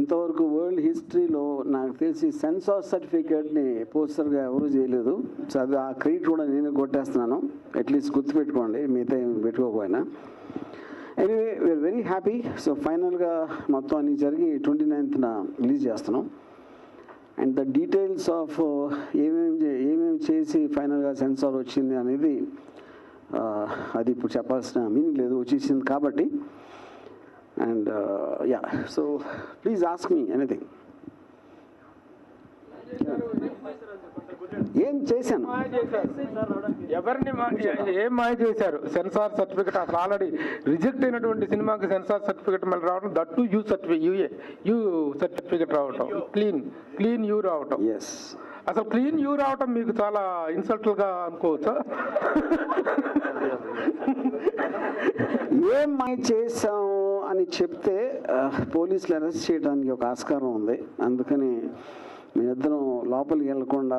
ఇంతవరకు వరల్డ్ హిస్టరీలో నాకు తెలిసి సెన్సార్ సర్టిఫికేట్ని పోస్టర్గా ఎవరు చేయలేదు. సో అది ఆ క్రెడిట్ కూడా నేను కొట్టేస్తున్నాను. అట్లీస్ట్ గుర్తుపెట్టుకోండి, మిగతా ఏమి పెట్టుకోకపోయినా. Anyway we are very happy. So ఫైనల్గా మొత్తం అన్ని జరిగి 29th రిలీజ్ చేస్తున్నాం. అండ్ ద డీటెయిల్స్ ఆఫ్ ఏమేమి చేసి ఫైనల్గా సెన్సార్ వచ్చింది అనేది అది ఇప్పుడు చెప్పాల్సిన మీనింగ్ లేదు, వచ్చేసింది కాబట్టి. And yeah, so please ask me anything. ఏం చేశాను, ఎవరిని ఏం మాయ చేశారు? సెన్సార్ సర్టిఫికెట్ అసలు ఆల్రెడీ రిజెక్ట్ అయినటువంటి సినిమాకి సెన్సార్ సర్టిఫికెట్ మళ్ళీ రావడం, దట్టు యూ సర్టిఫికెట్ రావటం, క్లీన్ యూ రావటం. ఎస్, అసలు క్లీన్ యూ రావటం మీకు చాలా ఇన్సల్ట్గా అనుకోవచ్చా? ఏం మాయ చేసాము అని చెప్తే పోలీసులు అరెస్ట్ చేయడానికి ఒక ఆస్కారం ఉంది. అందుకని మీరిద్దరం లోపలికి వెళ్లకుండా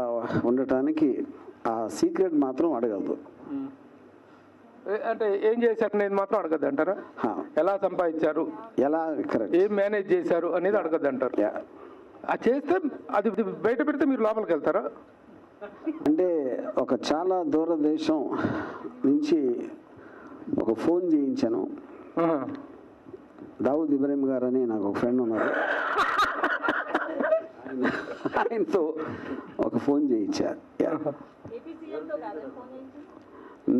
ఉండటానికి ఆ సీక్రెట్ మాత్రం అడగద్దు. అంటే ఏం చేశారు అనేది మాత్రం అడగద్దు అంటారా? ఎలా సంపాదించారు, ఎలా కరెక్ట్ ఏం మేనేజ్ చేశారు అనేది అడగద్దు అంటారు. అది చేస్తే అది బయట పెడితే మీరు లోపలికి వెళ్తారా? అంటే ఒక చాలా దూరదేశం నుంచి ఒక ఫోన్ చేయించాను. దావుద్ ఇబ్రాహిం గారు అని నాకు ఒక ఫ్రెండ్ ఉన్నారు, ఆయనతో ఒక ఫోన్ చేయించారు.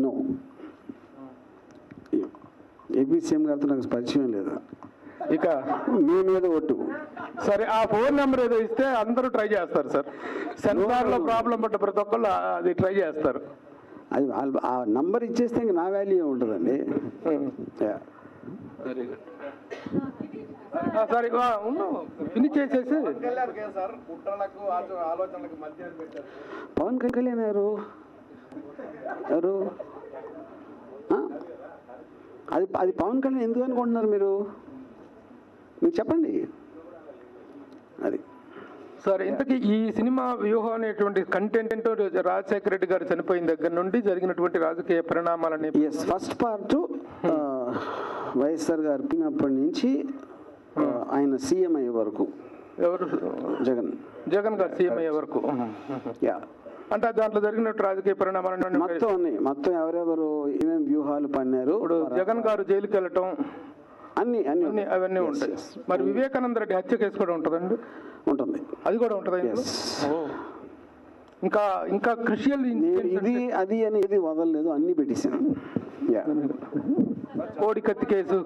నో, ఏపీ సీఎం గారితో నాకు పరిచయం లేదు. ఇక మీ మీద ఒట్టు. సరే, ఆ ఫోన్ నెంబర్ ఏదో ఇస్తే అందరూ ట్రై చేస్తారు సార్. సెన్సార్లో ప్రాబ్లం పడ్డ ప్రతి ఒక్కళ్ళు అది ట్రై చేస్తారు. అది ఆ నంబర్ ఇచ్చేస్తే ఇంక నా వాల్యూ ఉంటుందండి. Very good. సరే, ఫినిష్ చేసేసి పవన్ కళ్యాణ్ ఎవరు అది పవన్ కళ్యాణ్ ఎందుకు అనుకుంటున్నారు మీరు చెప్పండి. అది సార్, ఇంతకీ ఈ సినిమా వ్యూహం అనేటువంటి కంటెంట్ రాజశేఖర రెడ్డి గారు చనిపోయిన దగ్గర నుండి జరిగినటువంటి రాజకీయ పరిణామాలని. ఎస్, ఫస్ట్ పార్ట్ వైఎస్ఆర్ గారు పిన్నప్పటి నుంచి ఆయన సీఎం అయ్యే వరకు. ఎవరు? జగన్ గారు సీఎం అయ్యే వరకు. యా, అంటే దాంట్లో జరిగినట్టు రాజకీయ పరిణామాలు మొత్తం ఎవరెవరు ఏమేమి వ్యూహాలు పన్నారు. ఇప్పుడు జగన్ గారు జైలుకి వెళ్ళటం అన్ని అవన్నీ ఉంటాయి. మరి వివేకానంద రెడ్డి హత్య కేసు కూడా ఉంటుందండి? ఉంటుంది, అది కూడా ఉంటుంది. ఇంకా క్రిషియల్ ఇది అది అని ఇది వదలలేదు, అన్ని పెట్టేశాను. కోడికత్తి కేసు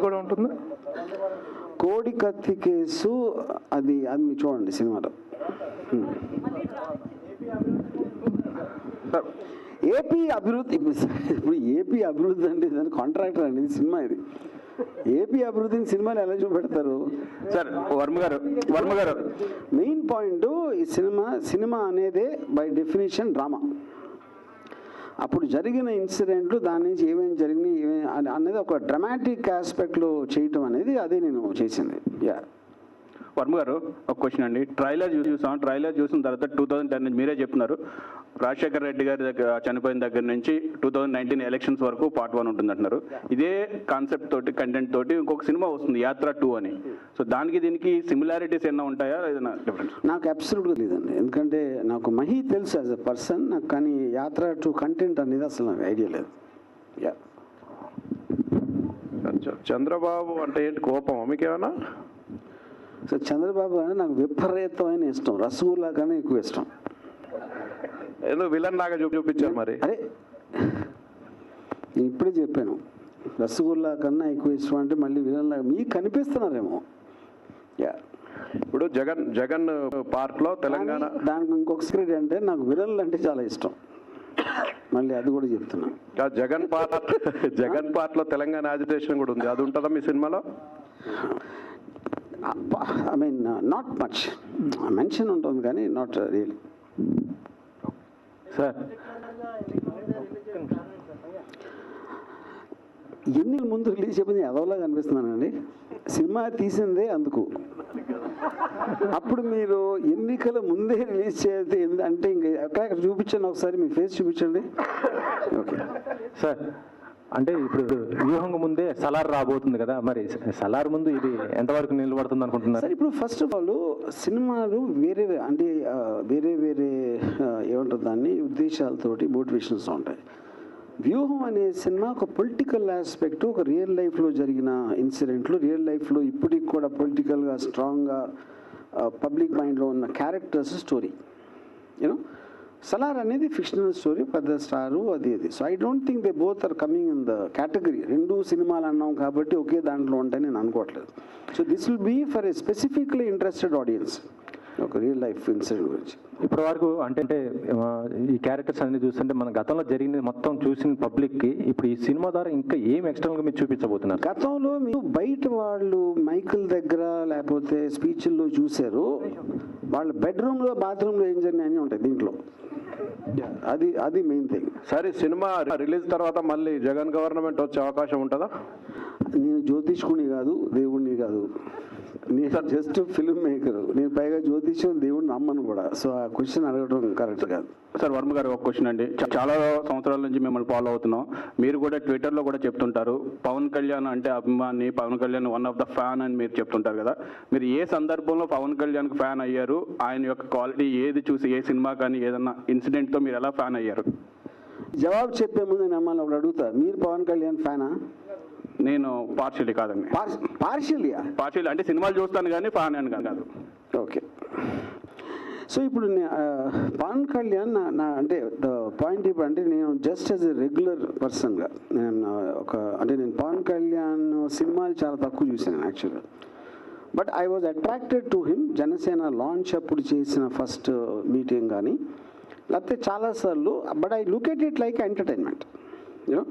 కూడా ఉంటుంది. కోడికత్తి కేసు అది మీరు చూడండి సినిమాలో. ఏపీ అభివృద్ధి, ఇప్పుడు ఏపీ అభివృద్ధి అంటే దాని కాంట్రాక్టర్ అండి సినిమా. ఇది ఏపీ అభివృద్ధిని సినిమాలు ఎలా చూపెడతారు సార్? వర్మ గారు మెయిన్ పాయింట్, ఈ సినిమా అనేదే బై డెఫినేషన్ డ్రామా. అప్పుడు జరిగిన ఇన్సిడెంట్లు, దాని నుంచి ఏమేమి జరిగినాయి అనేది ఒక డ్రామాటిక్ ఆస్పెక్ట్లో చేయటం అనేది అదే నేను చేసింది. యా, వర్మ గారు ఒక క్వశ్చన్ అండి. ట్రైలర్ చూసిన తర్వాత 2010 నుంచి మీరే చెప్తున్నారు రాజశేఖర రెడ్డి గారి దగ్గర చనిపోయిన దగ్గర నుంచి 2019 ఎలక్షన్స్ వరకు పార్ట్ 1 ఉంటుంది అంటున్నారు. ఇదే కాన్సెప్ట్ తోటి, కంటెంట్ తోటి ఇంకొక సినిమా వస్తుంది యాత్ర 2 అని. సో దానికి దీనికి సిమిలారిటీస్ ఏమైనా ఉంటాయా, ఏదైనా డిఫరెన్స్? నాకు అబ్సల్యూట్గా లేదండి. ఎందుకంటే నాకు మహి తెలుసు యాజ్ అ పర్సన్, నాకు కానీ యాత్ర 2 కంటెంట్ అనేది అసలు నాకు ఐడియా లేదు. యా, చంద్రబాబు అంటే ఏంటి, కోపం మీకేమన్నా? సో చంద్రబాబు అంటే నాకు విపరీతమైన ఇష్టం, రసగుల్లా కన్నా ఎక్కువ ఇష్టం. ఏదో విలన్ లాగా చూపించారు మరి. అరే నేను ఇప్పుడే చెప్పాను, రసగుల్లా కన్నా ఎక్కువ ఇష్టం అంటే మళ్ళీ విలన్ లాగా మీకు కనిపిస్తున్నారేమో. యా, ఇప్పుడు జగన్ పార్ట్లో తెలంగాణ, దానికి ఇంకొక సీక్రెట్ అంటే నాకు విలన్లు అంటే చాలా ఇష్టం. మళ్ళీ అది కూడా చెప్తున్నా. జగన్ పార్ట్లో తెలంగాణ యాజిటేషన్ కూడా ఉంది, అది ఉంటుందా మీ సినిమాలో? I mean not much mention ఉంటుంది కానీ నాట్ రియల్లీ. సార్, ఎన్నికల ముందు రిలీజ్ చెప్పింది ఎదవలాగా అనిపిస్తున్నానండి. సినిమా తీసిందే అందుకు. అప్పుడు మీరు ఎన్నికల ముందే రిలీజ్ చేస్తే అంటే ఇంకా ఎక్కడ చూపించండి, ఒకసారి మీ ఫేస్ చూపించండి. ఓకే సార్, అంటే ఇప్పుడు వ్యూహంగా ముందే సలార్ రాబోతుంది కదా, మరి సలార్ ముందు ఇది ఎంతవరకు నిలబడుతుంది అనుకుంటున్నారు? సార్ ఇప్పుడు ఫస్ట్ ఆఫ్ ఆల్ సినిమాలు వేరే అంటే వేరే వేరే ఏమంటారు దాన్ని ఉద్దేశాలతోటి మోటివేషన్స్ ఉంటాయి. వ్యూహం అనే సినిమా ఒక పొలిటికల్ ఆస్పెక్ట్, ఒక రియల్ లైఫ్లో జరిగిన ఇన్సిడెంట్లు, రియల్ లైఫ్లో ఇప్పటికి కూడా పొలిటికల్గా స్ట్రాంగ్గా పబ్లిక్ మైండ్లో ఉన్న క్యారెక్టర్స్ స్టోరీ. యూనో సలార్ అనేది ఫిక్షనల్ స్టోరీ, పెద్ద స్టారు అది. So I don't think they both are coming in the category. రెండు సినిమాలు అన్నాం కాబట్టి ఒకే దాంట్లో ఉంటాయని నేను అనుకోవట్లేదు. So this will be for a specifically interested audience, ఒక రియల్ లైఫ్ ఇన్సిడెంట్ గురించి. ఇప్పటి వరకు అంటే ఈ క్యారెక్టర్స్ అన్ని చూస్తుంటే మన గతంలో జరిగినది మొత్తం చూసిన పబ్లిక్కి ఇప్పుడు ఈ సినిమా ద్వారా ఇంకా ఏం ఎక్స్టర్నల్గా మీరు చూపించబోతున్నారు? గతంలో మీరు బయట వాళ్ళు మైకిల్ దగ్గర లేకపోతే స్పీచ్ల్లో చూశారు, వాళ్ళ బెడ్రూమ్లో బాత్రూంలో ఏం జరిగినాయని ఉంటాయి దీంట్లో. అది మెయిన్ థింగ్. సరే, సినిమా రిలీజ్ తర్వాత మళ్ళీ జగన్ గవర్నమెంట్ వచ్చే అవకాశం ఉంటుందా? నేను జ్యోతిష్కుని కాదు, దేవుణ్ణి కాదు, నేను జస్ట్ ఫిల్మ్ మేకర్. నేను పైగా జ్యోతిష్యం దేవుడిని నమ్మను కూడా. సో ఆ క్వశ్చన్ అడగడం కరెక్ట్ కాదు. సార్ వర్మ గారు ఒక క్వశ్చన్ అండి. చాలా సంవత్సరాల నుంచి మిమ్మల్ని ఫాలో అవుతున్నాం. మీరు కూడా ట్విట్టర్లో కూడా చెప్తుంటారు పవన్ కళ్యాణ్ అంటే అభిమాని, Pawan Kalyan one of the fan అని మీరు చెప్తుంటారు కదా. మీరు ఏ సందర్భంలో పవన్ కళ్యాణ్కి ఫ్యాన్ అయ్యారు? ఆయన యొక్క క్వాలిటీ ఏది చూసి, ఏ సినిమా కానీ ఏదన్నా ఇన్సిడెంట్తో మీరు ఎలా ఫ్యాన్ అయ్యారు? జవాబు చెప్పే ముందు నమ్మల్ని ఒకటి అడుగుతా, మీరు పవన్ కళ్యాణ్ ఫ్యానా? నేను పార్షియలీ కాదండి. పార్షియలియా? పార్షియల్ అంటే సినిమాలు చూస్తాను కానీ ఫ్యాన్ అని కాదు. ఓకే. సో ఇప్పుడు పవన్ కళ్యాణ్ నా అంటే ద పాయింట్ ఇప్పుడు అంటే నేను జస్ట్ యాజ్ ఎ రెగ్యులర్ పర్సన్గా నేను పవన్ కళ్యాణ్ సినిమాలు చాలా తక్కువ చూశాను యాక్చువల్గా. But I was attracted to him. Janasena launch అప్పుడు చేసిన ఫస్ట్ మీటింగ్ కానీ లేకపోతే చాలాసార్లు. But I look at it like entertainment. You know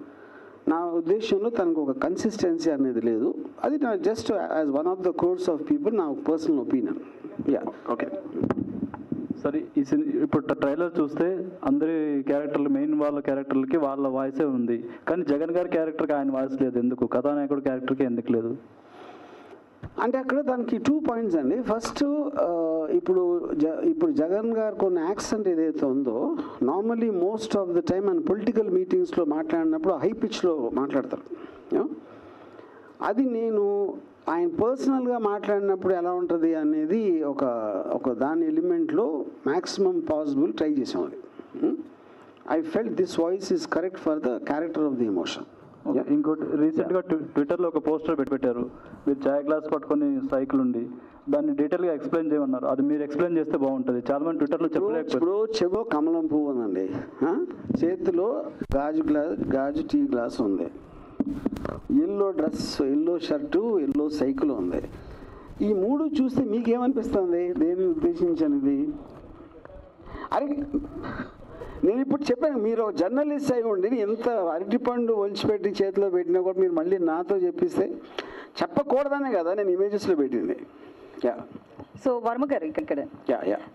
నా ఉద్దేశంలో తనకు ఒక కన్సిస్టెన్సీ అనేది లేదు. అది నా just as one of the course of people నా పర్సనల్ ఒపీనియన్. Yeah, okay. సరే, ఇప్పుడు ట్రైలర్ చూస్తే అందరి క్యారెక్టర్లు, మెయిన్ వాళ్ళ క్యారెక్టర్లకి వాళ్ళ వాయిసే ఉంది, కానీ జగన్ గారి క్యారెక్టర్కి ఆయన వాయిస్ లేదు. ఎందుకు? కథానాయకుడు క్యారెక్టర్కి ఎందుకు లేదు? అంటే అక్కడ దానికి 2 పాయింట్స్ అండి. ఫస్ట్ ఇప్పుడు జగన్ గారు కొన్ని యాక్సెంట్ ఏదైతే ఉందో, normally most of the time ఆయన పొలిటికల్ మీటింగ్స్లో మాట్లాడినప్పుడు హై పిచ్లో మాట్లాడతారు. అది నేను ఆయన పర్సనల్గా మాట్లాడినప్పుడు ఎలా ఉంటుంది అనేది ఒక దాని ఎలిమెంట్లో మ్యాక్సిమం పాసిబుల్ ట్రై చేసాం. అది I felt this voice is correct for the character of the emotion. ఇంకోటి, రీసెంట్గా ట్విట్టర్లో ఒక పోస్టర్ పెట్టారు, మీరు చాయ్ గ్లాస్ పట్టుకొని సైకిల్ ఉండి దాన్ని డీటెయిల్గా ఎక్స్ప్లెయిన్ చేయమన్నారు. అది మీరు ఎక్స్ప్లెయిన్ చేస్తే బాగుంటుంది. చాలా మంది ట్విట్టర్లో చెప్పలేకపోతే. ఇప్పుడు చెవో కమలం పువ్వు ఉందండి, చేతిలో గాజు టీ గ్లాస్ ఉంది, yellow dress, yellow shirt, yellow cycle ఉంది. ఈ 3 చూస్తే మీకేమనిపిస్తుంది? దేని ఉద్దేశించనిది? అరే నేను ఇప్పుడు చెప్పాను, మీరు జర్నలిస్ట్ అయి ఉండి ఎంత అరటిపండు ఒలిచిపెట్టి చేతిలో పెట్టినా కూడా మీరు మళ్ళీ నాతో చెప్పిస్తే చెప్పకూడదనే కదా నేను ఇమేజెస్లో పెట్టింది. యా. సో వర్మ గారు ఇక్కడ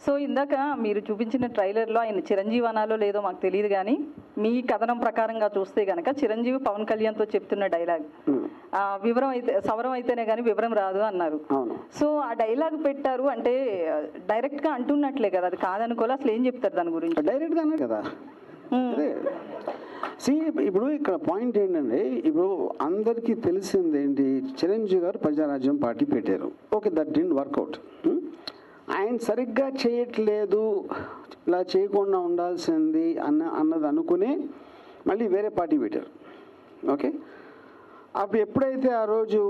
సో ఇందాక మీరు చూపించిన ట్రైలర్లో ఆయన చిరంజీవి అనాలో లేదో మాకు తెలియదు, కానీ మీ కథనం ప్రకారంగా చూస్తే కనుక చిరంజీవి పవన్ కళ్యాణ్తో చెప్తున్న డైలాగ్ వివరం అయితే సవరం అయితేనే కానీ వివరం రాదు అన్నారు. సో ఆ డైలాగ్ పెట్టారు అంటే డైరెక్ట్గా అంటున్నట్లే కదా, అది కాదనుకోవాలి. అసలు ఏం చెప్తారు దాని గురించి? డైరెక్ట్గా అన్నారు కదా. ఇప్పుడు ఇక్కడ పాయింట్ ఏంటంటే, ఇప్పుడు అందరికీ తెలిసింది ఏంటి, చిరంజీవి గారు ప్రజారాజ్యం పార్టీ పెట్టారు. Okay, that didn't work out. ఆయన సరిగ్గా చేయట్లేదు, ఇలా చేయకుండా ఉండాల్సింది అన్నది అనుకుని మళ్ళీ వేరే పార్టీ పెట్టారు. ఓకే, అప్పుడు ఎప్పుడైతే ఆ రోజు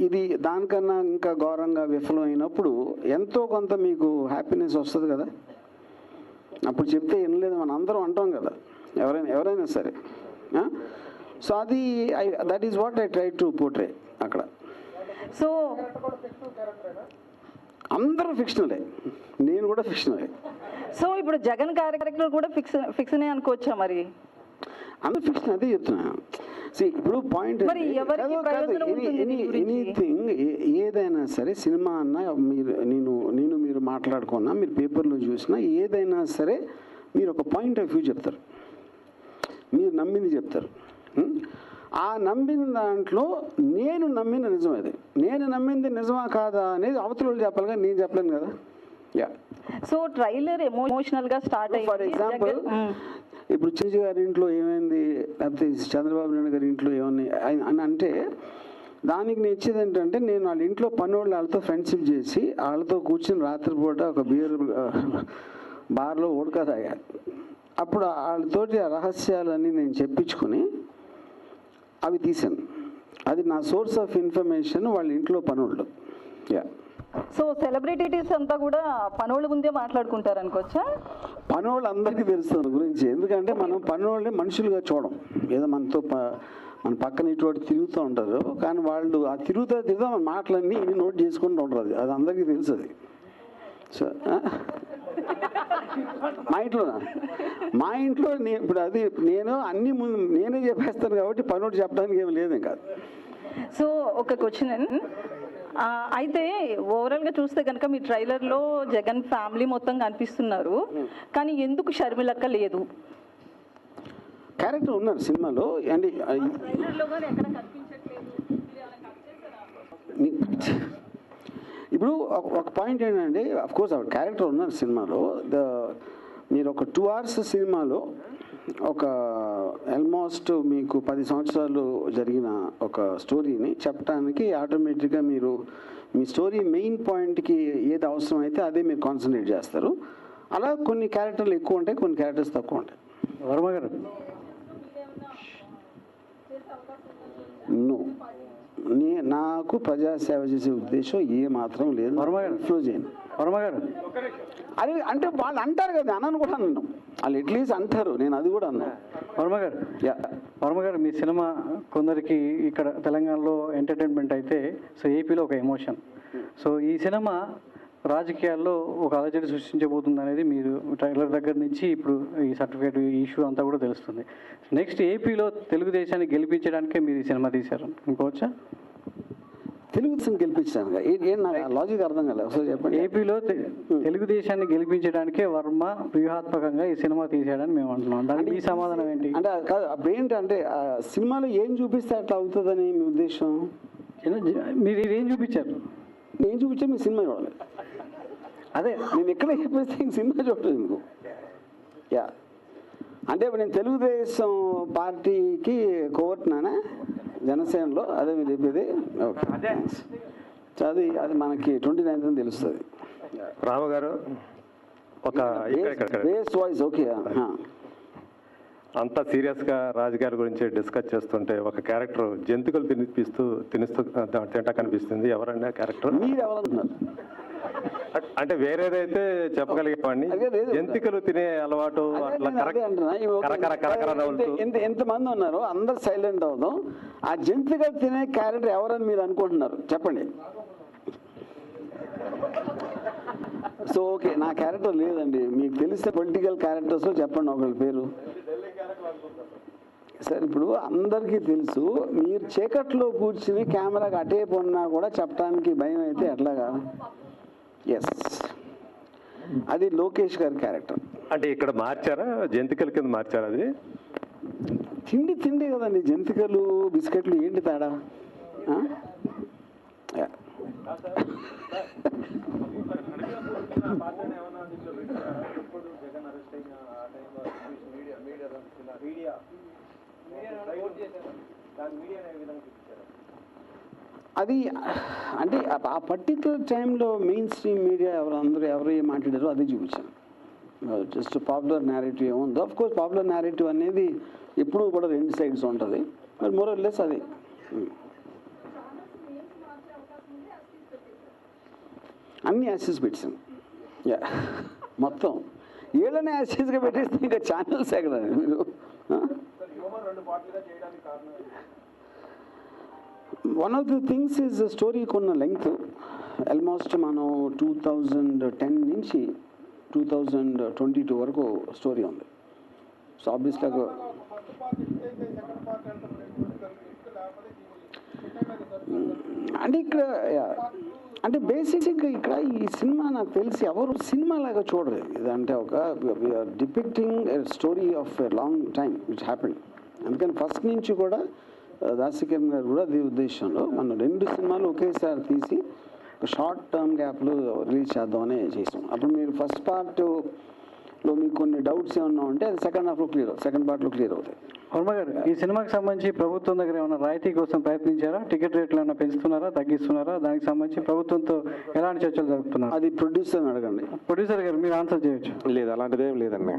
ఇది దానికన్నా ఇంకా ఘోరంగా విఫలమైనప్పుడు ఎంతో కొంత మీకు హ్యాపీనెస్ వస్తుంది కదా. అప్పుడు చెప్తే వినలేదు మనం అందరం అంటాం కదా, ఎవరైనా సరే. సో అది that is what I try to portray అక్కడ. సో అందరూ ఫిక్షనలే, నేను కూడా ఫిక్షనలే. సో ఇప్పుడు జగన్ క్యారెక్టర్ కూడా ఫిక్షనే అనుకోవచ్చా? మరి అందరూ ఫిక్షన్, అదే చెప్తున్నాను. ఇప్పుడు పాయింట్ ఎనీథింగ్ ఏదైనా సరే, సినిమా అన్నా మీరు మాట్లాడుకున్నా, మీరు పేపర్లో చూసినా, ఏదైనా సరే మీరు ఒక పాయింట్ ఆఫ్ వ్యూ చెప్తారు, మీరు నమ్మింది చెప్తారు. ఆ నమ్మిన దాంట్లో నేను నమ్మిన నిజం అది, నేను నమ్మింది నిజమా కాదా అనేది అవతల చెప్పాలి కానీ నేను చెప్పలేను కదా. యా. సో ట్రైలర్ ఎమోషనల్ గా స్టార్ట్ అయ్యింది. ఫర్ ఎగ్జాంపుల్ ఇప్పుడు చిరంజీవి గారి ఇంట్లో ఏమైంది, లేకపోతే చంద్రబాబు నాయుడు గారి ఇంట్లో ఏమన్నాయి అని అంటే దానికి నేను ఇచ్చేది ఏంటంటే, నేను వాళ్ళ ఇంట్లో పనోళ్ళు వాళ్ళతో ఫ్రెండ్షిప్ చేసి వాళ్ళతో కూర్చొని రాత్రిపూట ఒక బీర్ బార్లో ఓడక తాగాను. అప్పుడు వాళ్ళతోటి ఆ రహస్యాలన్నీ నేను చెప్పించుకొని అవి తీశాను. అది నా సోర్స్ ఆఫ్ ఇన్ఫర్మేషన్ వాళ్ళ ఇంట్లో పనోళ్ళు. సో సెలబ్రిటీస్ అంతా కూడా పనోళ్ళ ముందే మాట్లాడుకుంటారు అనుకోవచ్చా? పనోళ్ళు అందరికీ తెలుస్తుంది గురించి, ఎందుకంటే మనం పనోళ్ళని మనుషులుగా చూడం. ఏదో మనతో మన పక్కన ఇటువంటి తిరుగుతూ ఉంటారు, కానీ వాళ్ళు ఆ తిరుగుతా మన మాటలన్నీ నోట్ చేసుకుంటూ ఉంటారు. అది అందరికీ తెలుసు. అది సో మా ఇంట్లో ఇప్పుడు అది నేను అన్ని ముందు నేనే చెప్పేస్తాను కాబట్టి పనోడు చెప్పడానికి ఏమి లేదు ఇంకా. సో ఒక క్వశ్చన్, అయితే ఓవరాల్గా చూస్తే కనుక మీ ట్రైలర్లో జగన్ ఫ్యామిలీ మొత్తం కనిపిస్తున్నారు, కానీ ఎందుకు షర్మిలక్క లేదు? క్యారెక్టర్ ఉన్నారు సినిమాలో అండి. ఇప్పుడు ఒక పాయింట్ ఏంటంటే, అఫ్కోర్స్ ఆ క్యారెక్టర్ ఉన్నారు సినిమాలో. మీరు ఒక 2 hours సినిమాలో ఒక ఆల్మోస్ట్ మీకు 10 సంవత్సరాలు జరిగిన ఒక స్టోరీని చెప్పడానికి ఆటోమేటిక్గా మీరు మీ స్టోరీ మెయిన్ పాయింట్కి ఏది అవసరం అయితే అదే మీరు కాన్సన్ట్రేట్ చేస్తారు. అలా కొన్ని క్యారెక్టర్లు ఎక్కువ ఉంటాయి, కొన్ని క్యారెక్టర్స్ తక్కువ ఉంటాయి. వర్మ గారు నో, నాకు ప్రజాసేవ చేసే ఉద్దేశం ఏ మాత్రం లేదు. ఫ్లో చేయను. వర్మ గారు అది అంటే వాళ్ళు అంటారు కదా, అన్నాను కూడా అన్నాను, వాళ్ళు అట్లీస్ట్ అంటారు, నేను అది కూడా అన్నాను. వర్మ గారు మీ సినిమా కొందరికి ఇక్కడ తెలంగాణలో ఎంటర్టైన్మెంట్ అయితే, సో ఏపీలో ఒక ఎమోషన్. సో ఈ సినిమా రాజకీయాల్లో ఒక అలజడి సృష్టించబోతుంది అనేది మీరు ట్రైలర్ దగ్గర నుంచి ఇప్పుడు ఈ సర్టిఫికేట్ ఇష్యూ అంతా కూడా తెలుస్తుంది. నెక్స్ట్ ఏపీలో తెలుగుదేశాన్ని గెలిపించడానికే మీరు ఈ సినిమా తీశారు అనుకోవచ్చా? తెలుగుదేశం గెలిపించాను ఏం నాకు లాజిక్ అర్థం కాలేదు, ఒకసారి చెప్పండి. ఏపీలో తెలుగుదేశాన్ని గెలిపించడానికే వర్మ వ్యూహాత్మకంగా ఈ సినిమా తీసాడని మేము అంటున్నాం. దానికి ఈ సమాధానం ఏంటి? అంటే కాదు, అప్పుడు ఏంటంటే సినిమాలో ఏం చూపిస్తే అట్లా అవుతుందని మీ ఉద్దేశం? మీరు ఏం చూపించారు? నేను చూపించా మీ సినిమా చూడాలి. అదే నేను ఎక్కడ చెప్పేస్తే ఇంక సినిమా చూడలేదు ఎందుకు? అంటే ఇప్పుడు నేను తెలుగుదేశం పార్టీకి కోర్టునానా జనసేనలో, అదే మీరు చెప్పేది? ఓకే, అది మనకి 29th తెలుస్తుంది. రామగారు ఒక బేస్ వాయిస్. ఓకే, అంత సీరియస్గా రాజకీయాల గురించి డిస్కస్ చేస్తుంటే ఒక క్యారెక్టర్ జంతువులు తినిస్తూ తింటా కనిపిస్తుంది. ఎవరన్నా క్యారెక్టర్? మీరు ఎవరనుకున్నారు? అంటే వేరేదైతే చెప్పగలిగేవాడిని, జంతికలు తినే అలవాటు ఎంతమంది ఉన్నారు, అందరు సైలెంట్ అవుదాం. ఆ జంతికలు తినే క్యారెక్టర్ ఎవరని మీరు అనుకుంటున్నారు చెప్పండి. సో ఓకే, నా క్యారెక్టర్ లేదండి. మీకు తెలిసిన పొలిటికల్ క్యారెక్టర్స్ చెప్పండి ఒకళ్ళ పేరు. సార్ ఇప్పుడు అందరికీ తెలుసు, మీరు చీకట్లో కూర్చుని కెమెరాకి అటే పొన్నా కూడా చెప్పడానికి భయం అయితే ఎట్లాగా? ఎస్, అది లోకేష్ గారి క్యారెక్టర్. అంటే ఇక్కడ మార్చారా, జంతికల కింద మార్చారా? అది తిండి కదండి, జంతికలు బిస్కెట్లు ఏంటి తేడా? అది అంటే ఆ పర్టికులర్ టైంలో మెయిన్ స్ట్రీమ్ మీడియా ఎవరు ఏం మాట్లాడారో అదే చూపించాను. జస్ట్ పాపులర్ నేరేటివ్ ఏముందో, ఆఫ్ కోర్స్ పాపులర్ నేరేటివ్ అనేది ఎప్పుడూ కూడా 2 sides ఉంటుంది, మరి మోర్ ఆర్ లెస్ అది. అన్ని యాసెస్ పెట్టాను. మొత్తం ఏళ్ళనే యాసెస్గా పెట్టేస్తే ఇంకా ఛానల్స్ ఎక్కడ మీరు? One of the things is స్టోరీకి ఉన్న లెంగ్త్ ఆల్మోస్ట్ మనం 2010 నుంచి 2022 వరకు స్టోరీ ఉంది. సో ఆబ్వియస్గా అంటే ఇక్కడ అంటే బేసిక్గా ఇక్కడ ఈ సినిమా నాకు తెలిసి ఎవరు సినిమా లాగా చూడరు. ఇదంటే ఒక depicting story of a long time which happened. అందుకని ఫస్ట్ నుంచి కూడా దాసికిరణ్ గారు కూడా అదే ఉద్దేశంలో మనం 2 సినిమాలు ఒకేసారి తీసి షార్ట్ టర్మ్ గ్యాప్లు రిలీజ్ చేద్దామని చేసాం. అప్పుడు మీరు ఫస్ట్ పార్ట్ లో మీకు కొన్ని డౌట్స్ ఏమన్నా ఉంటే అది సెకండ్ హాఫ్లో సెకండ్ పార్ట్లో క్లియర్ అవుతాయి. వర్మ గారు, ఈ సినిమాకి సంబంధించి ప్రభుత్వం దగ్గర ఏమైనా రాయితీ కోసం ప్రయత్నించారా? టికెట్ రేట్లు ఏమైనా పెంచుతున్నారా, తగ్గిస్తున్నారా? దానికి సంబంధించి ప్రభుత్వంతో ఎలాంటి చర్చలు జరుపుతున్నారు? అది ప్రొడ్యూసర్ని అడగండి. ప్రొడ్యూసర్ గారు మీరు ఆన్సర్ చేయొచ్చు. లేదు, అలాంటిదేం లేదండి,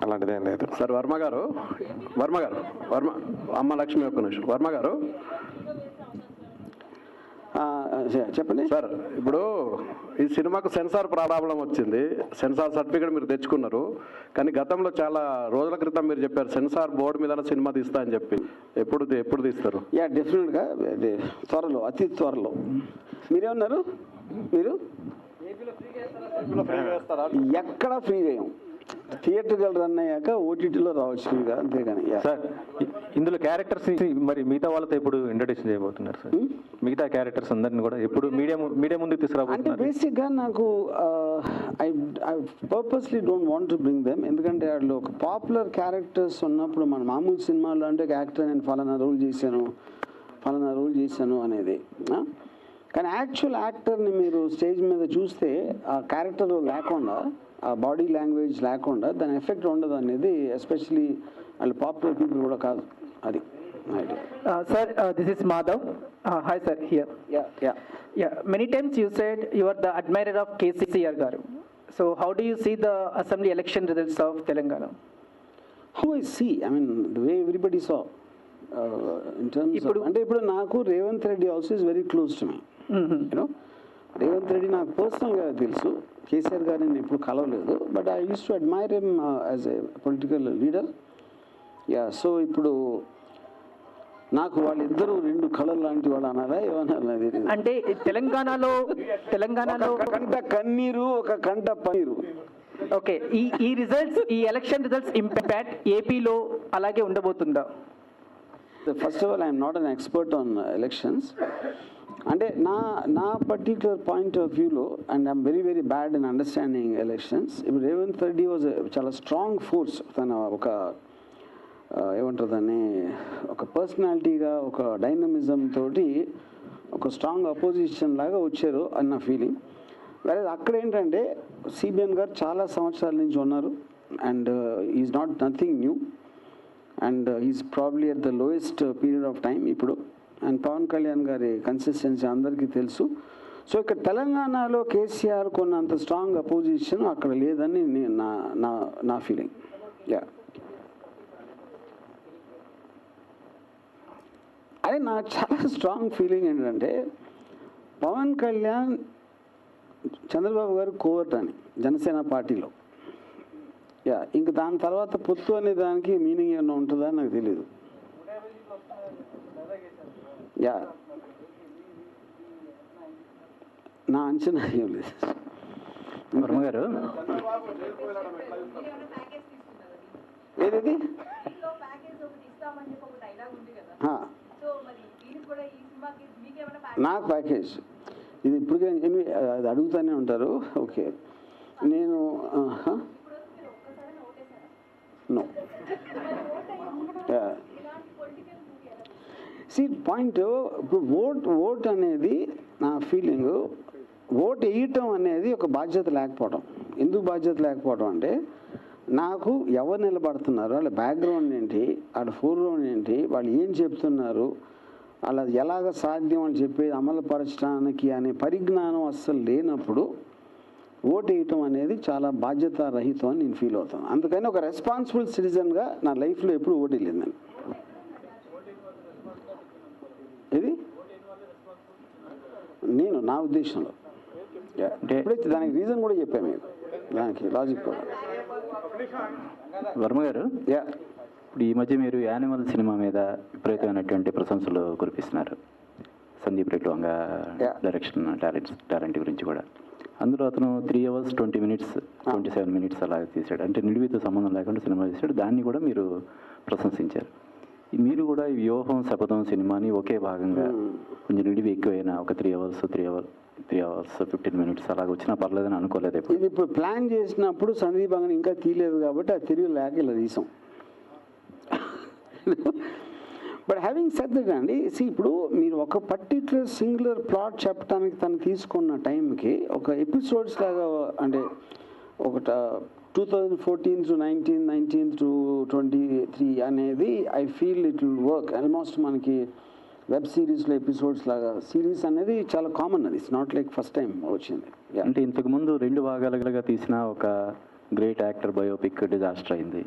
అలాంటిదేం లేదు. సార్ వర్మ గారు అమ్మ లక్ష్మి ఒక్క నిమిషం. వర్మ గారు చెప్పండి సార్, ఇప్పుడు ఈ సినిమాకు సెన్సార్ ప్రాబ్లం వచ్చింది, సెన్సార్ సర్టిఫికేట్ మీరు తెచ్చుకున్నారు, కానీ గతంలో చాలా రోజుల క్రితం మీరు చెప్పారు సెన్సార్ బోర్డు మీద సినిమా తీస్తా అని చెప్పి. ఎప్పుడు తీస్తారు? యా, డెఫినెట్గా త్వరలో, అతి త్వరలో. మీరేమన్నారు? మీరు ఎక్కడ ఫ్రీ వేయం, థియేటర్కి రన్ అయ్యాక ఓటీటీలో రావచ్చు ఫ్రీగా, అంతేగాని. సార్ ఇందులో క్యారెక్టర్స్ మరి మిగతా వాళ్ళతో ఎప్పుడు ఇంట్రడ్యూషన్ చేయబోతున్నారు సార్? మిగతా క్యారెక్టర్స్ అందరిని కూడా ఎప్పుడు మీడియా ముందుకు అంటే తీసుకురాబోతున్నారు? బేసిక్గా నాకు I purposely don't want to bring them, ఎందుకంటే వాళ్ళు ఒక పాపులర్ క్యారెక్టర్స్ ఉన్నప్పుడు మన మామూలు సినిమాల్లో అంటే ఒక యాక్టర్ నేను ఫలానా రోల్ చేశాను అనేది. కానీ యాక్చువల్ యాక్టర్ని మీరు స్టేజ్ మీద చూస్తే ఆ క్యారెక్టర్ లేకుండా, ఆ బాడీ లాంగ్వేజ్ లేకుండా దాని ఎఫెక్ట్ ఉండదు అనేది, ఎస్పెషలీ వాళ్ళు పాపులర్ పీపుల్ కూడా కాదు. అది idea. Sir, this is Madhav. Hi, sir. Here. Yeah. Many times you said you are the admirer of KCR garu. So, how do you see the assembly election results of Telangana? How I see, I mean, the way everybody saw. In terms of, అంటే ఇప్పుడు నాకు Revanth Reddy also is very close to me. You know, Revanth Reddy నాకు పర్సనల్గా తెలుసు, కేసీఆర్ గారిని నేను ఎప్పుడు కలవలేదు, but I use to admire him as a political leader. Yeah, so ఇప్పుడు నాకు వాళ్ళిద్దరూ రెండు కళలు లాంటి వాళ్ళు అన్నారా ఏమన్నా? అంటే తెలంగాణలో ఒక కంట కన్నీరు, ఒక కంట పన్నీరు. ఓకే, ఈ రిజల్ట్స్, ఈ ఎలక్షన్ రిజల్ట్స్ ఇంపాక్ట్ ఏపీలో అలాగే ఉండబోతుందా? First of all I'm not an expert on elections. అంటే నా పర్టిక్యులర్ పాయింట్ ఆఫ్ వ్యూలో, and I'm very very bad in understanding elections. ఇప్పుడు రేవంత్ రెడ్డి వాజ్ చాలా స్ట్రాంగ్ ఫోర్స్. తన ఒక ఏమంటారు దాన్ని, ఒక పర్సనాలిటీగా, ఒక డైనమిజం తోటి ఒక స్ట్రాంగ్ అపోజిషన్ లాగా వచ్చారు అన్న ఫీలింగ్. వేరే అక్కడ ఏంటంటే సిబిఎన్ గారు చాలా సంవత్సరాల నుంచి ఉన్నారు, and is not nothing new, and is probably at the lowest period of time ఇప్పుడు. అండ్ పవన్ కళ్యాణ్ గారి కన్సిస్టెన్సీ అందరికీ తెలుసు. సో ఇక్కడ తెలంగాణలో కేసీఆర్ కొన్నంత స్ట్రాంగ్ అపోజిషన్ అక్కడ లేదని నా ఫీలింగ్. యా, అదే నాకు చాలా స్ట్రాంగ్ ఫీలింగ్ ఏంటంటే పవన్ కళ్యాణ్ చంద్రబాబు గారు కోవర్ట్ అని జనసేన పార్టీలో. యా, ఇంక దాని తర్వాత పొత్తు అనే దానికి మీనింగ్ ఏమైనా ఉంటుందా నాకు తెలియదు. యా, నా అంచనా ఏం లేదు. వర్మ గారు, ఏది నాకు ప్యాకేజ్ ఇది ఇప్పుడు అది అడుగుతూనే ఉంటారు. ఓకే, నేను నో పాయింట్. ఇప్పుడు ఓట్ అనేది నా ఫీలింగ్, ఓట్ వేయటం అనేది ఒక బాధ్యత లేకపోవడం. ఎందుకు బాధ్యత లేకపోవడం అంటే నాకు ఎవరు నిలబడుతున్నారు, వాళ్ళ బ్యాక్గ్రౌండ్ ఏంటి, వాళ్ళ ఫోర్గ్రౌండ్ ఏంటి, వాళ్ళు ఏం చెప్తున్నారు, అలా ఎలాగ సాధ్యం అని చెప్పేది అమలుపరచడానికి అనే పరిజ్ఞానం అస్సలు లేనప్పుడు ఓటు వేయటం అనేది చాలా బాధ్యతారహితం అని నేను ఫీల్ అవుతాను. అందుకని ఒక రెస్పాన్సిబుల్ సిటిజన్గా నా లైఫ్లో ఎప్పుడు ఓటు వేయలేదండి. ఇది నేను నా ఉద్దేశంలో ఎప్పుడైతే దానికి రీజన్ కూడా చెప్పాను మీకు, దానికి లాజిక్ కూడా. వర్మ గారు, ఇప్పుడు ఈ మధ్య మీరు యానిమల్ సినిమా మీద విపరీతమైనటువంటి ప్రశంసలు కురిపిస్తున్నారు. సందీప్ రెడ్డి వంగ డైరెక్షన్ టాలెంట్ గురించి కూడా. అందులో అతను 3 hours 20 minutes 27 minutes అలా తీశాడు. అంటే నిడివితో సంబంధం లేకుండా సినిమా తీశాడు. దాన్ని కూడా మీరు ప్రశంసించారు. మీరు కూడా ఈ వ్యూహం శపథం సినిమాని ఒకే భాగంగా కొంచెం నిడివి ఎక్కువైనా ఒక 3 hours 15 minutes అలాగ వచ్చినా పర్లేదని అనుకోలేదు. ఇది ఇప్పుడు ప్లాన్ చేసినప్పుడు సందీప్ అంగన్ ఇంకా తీయలేదు కాబట్టి ఆ తిరిగి లేక ఇలా తీసాం. బట్ హ్యావింగ్ సెడ్ దట్ అండి, ఇప్పుడు మీరు ఒక పర్టిక్యులర్ సింగులర్ ప్లాట్ చెప్పడానికి తను తీసుకున్న టైంకి ఒక ఎపిసోడ్స్ లాగా, అంటే 2014 to 19, 19 to 23 అనేది I feel it will work. Almost మనకి వెబ్ సిరీస్లో ఎపిసోడ్స్ లాగా సిరీస్ అనేది చాలా కామన్, అది it's not like first time వచ్చింది. అంటే ఇంతకుముందు 2 భాగాలుగా తీసిన ఒక గ్రేట్ యాక్టర్ బయోపిక్ డిజాస్టర్ అయింది.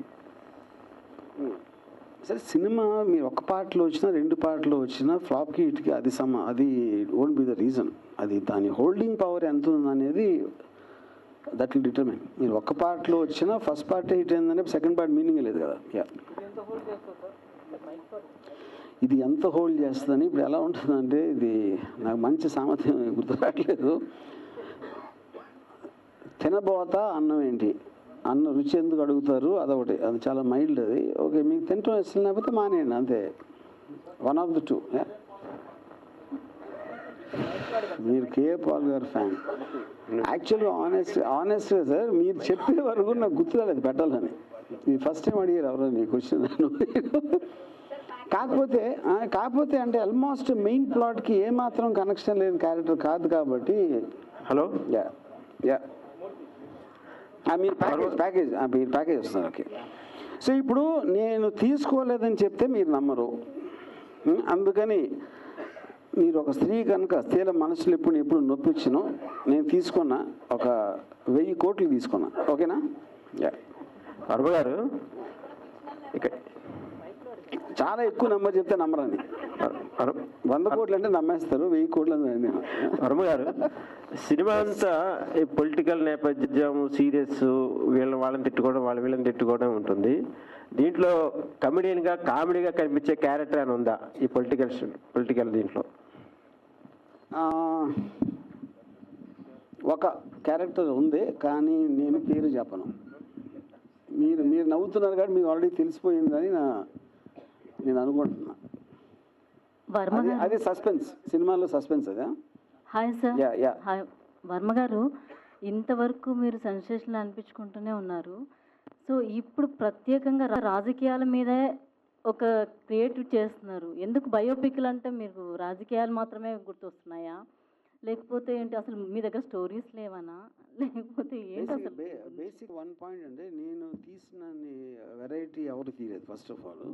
సరే, సినిమా మీరు ఒక పార్ట్లో వచ్చినా 2 పార్ట్లో వచ్చినా ఫ్లాప్కి ఇటుకి అది అది ఓంట్ బి ద రీజన్. అది దాని హోల్డింగ్ పవర్ ఎంత ఉందనేది దట్ విల్ డిటర్మైన్. మీరు ఒక పార్ట్లో వచ్చినా ఫస్ట్ పార్ట్ హిట్ అయిందంటే సెకండ్ పార్ట్ మీనింగ్ లేదు కదా. ఇది ఎంత హోల్డ్ చేస్తుందని ఇప్పుడు ఎలా ఉంటుందంటే, ఇది నాకు మంచి సామర్థ్యం గుర్తురాట్లేదు. తినబోతా అన్నం ఏంటి, అన్న రుచి ఎందుకు అడుగుతారు, అదొకటి, అది చాలా మైల్డ్. అది ఓకే, మీకు తింటాం ఇష్టం లేకపోతే మానేయండి, అంతే. One of the 2. మీరు కే పాల్ గారు ఫ్యాన్. యాక్చువల్గా ఆనెస్ట్గా సార్, మీరు చెప్పే వరకు నాకు గుర్తురాలేదు పెట్టాలని. ఇది ఫస్ట్ టైం అడిగారు ఎవరో నీ క్వశ్చన్. కాకపోతే అంటే ఆల్మోస్ట్ మెయిన్ ప్లాట్కి ఏమాత్రం కనెక్షన్ లేని క్యారెక్టర్ కాదు కాబట్టి. హలో, యా మీరు ప్యాకేజ్ వస్తున్నారు. ఓకే, సో ఇప్పుడు నేను తీసుకోలేదని చెప్తే మీరు నమ్మరు. అందుకని మీరు ఒక స్త్రీ కనుక స్త్రీల మనసులు ఎప్పుడు నొప్పించను, నేను తీసుకున్నా ఒక 1000 కోట్లు తీసుకున్నా. ఓకేనా? వర్మ గారు చాలా ఎక్కువ నెంబర్ చెప్తే నమ్మరని. 100 కోట్లు అంటే నమ్మేస్తారు, 1000 కోట్లు అని. వర్మ గారు, సినిమా అంతా ఈ పొలిటికల్ నేపథ్యం, సీరియస్, వాళ్ళని తిట్టుకోవడం, వీళ్ళని తిట్టుకోవడం ఉంటుంది. దీంట్లో కామెడీగా కనిపించే క్యారెక్టర్ అని ఉందా ఈ పొలిటికల్ దీంట్లో? ఒక క్యారెక్టర్ ఉంది, కానీ నేను పేరు చెప్పను. మీరు నవ్వుతున్నారు కాబట్టి మీకు ఆల్రెడీ తెలిసిపోయిందని నేను అనుకుంటున్నా. అది సస్పెన్స్, సినిమాలో సస్పెన్స్. అదే. Hi sir. హాయ్ వర్మ గారు, ఇంతవరకు మీరు సెన్సేషన్ అనిపించుకుంటూనే ఉన్నారు. సో ఇప్పుడు ప్రత్యేకంగా రాజకీయాల మీదే ఒక క్రియేటివ్ చేస్తున్నారు. ఎందుకు బయోపిక్లు అంటే మీకు రాజకీయాలు మాత్రమే గుర్తొస్తున్నాయా, లేకపోతే ఏంటి, అసలు మీ దగ్గర స్టోరీస్ లేవనా, లేకపోతే ఏంటి అసలు? బేసిక్ 1 పాయింట్ అంటే, నేను తీసిన వెరైటీ ఎవరు తీయలేదు. ఫస్ట్ ఆఫ్ ఆల్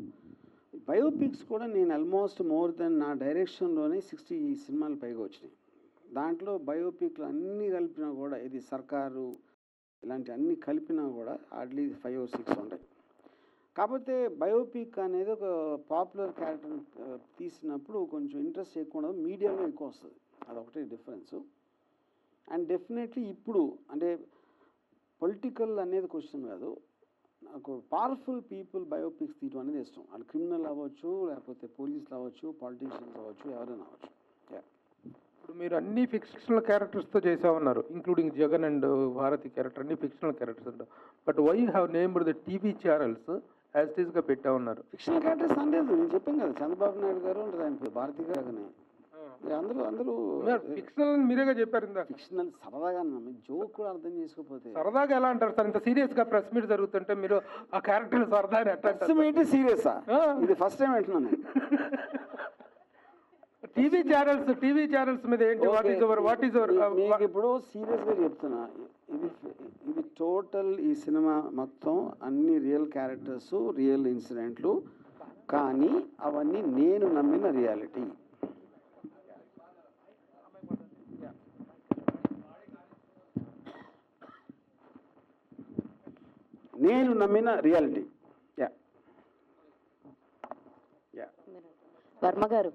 బయోపిక్స్ కూడా నేను ఆల్మోస్ట్ మోర్ దెన్ నా డైరెక్షన్లోనే 60 సినిమాలు పైగా వచ్చినాయి. దాంట్లో బయోపిక్లు అన్నీ కలిపినా కూడా, ఇది సర్కారు ఇలాంటి అన్నీ కలిపినా కూడా హార్డ్లీ 5 or 6 ఉంటాయి. కాకపోతే బయోపిక్ అనేది ఒక పాపులర్ క్యారెక్టర్ తీసినప్పుడు కొంచెం ఇంట్రెస్ట్ ఎక్కువ ఉండదు, మీడియాలో ఎక్కువ వస్తుంది. అదొకటే డిఫరెన్స్. అండ్ డెఫినెట్లీ ఇప్పుడు అంటే పొలిటికల్ అనేది క్వశ్చన్ కాదు, నాకు పవర్ఫుల్ పీపుల్ బయోపిక్స్ తీయడం అనేది ఇష్టం. వాళ్ళు క్రిమినల్ అవ్వచ్చు, లేకపోతే పోలీసులు అవ్వచ్చు, పాలిటీషియన్స్ అవ్వచ్చు, ఎవరైనా అవ్వచ్చు. ఇప్పుడు మీరు అన్ని ఫిక్షనల్ క్యారెక్టర్స్తో చేసామన్నారు, including Jagan and Bharathi character, అన్ని ఫిక్షనల్ క్యారెక్టర్స్ అంటారు. But why you have named the TV channels as it ఈస్గా పెట్టా ఉన్నారు? ఫిక్షనల్ క్యారెక్టర్స్ అనలేదు, నేను చెప్పాను కదా, చంద్రబాబు నాయుడు గారు ఉంటుంది, ఆయన భారతి గారు, అందరూ ఫిక్షనల్ మీరేగా చెప్పారు. ఇందా ఫిక్షనల్ సరదాగా జోక్ కూడా అర్థం చేసుకోకపోతే సరదాగా ఎలా అంటారు సార్? ఇంత సీరియస్ గా ప్రెస్ మీట్ జరుగుతుంటే మీరు ఆ క్యారెక్టర్ సరదా ఎట్లా సీరియసా? ఇది ఫస్ట్ టైం అంటున్నాను. టీవీ ఛానల్స్ మీద ఏంటి, వాట్ ఈస్ అవర్ ఇప్పుడు సీరియస్ గా చెప్తున్నా, ఇది టోటల్ ఈ సినిమా మొత్తం అన్ని రియల్ క్యారెక్టర్స్, రియల్ ఇన్సిడెంట్లు, కానీ అవన్నీ నేను నమ్మిన రియాలిటీ. నేను నమ్మిన రియాలిటీ. వర్మ గారు,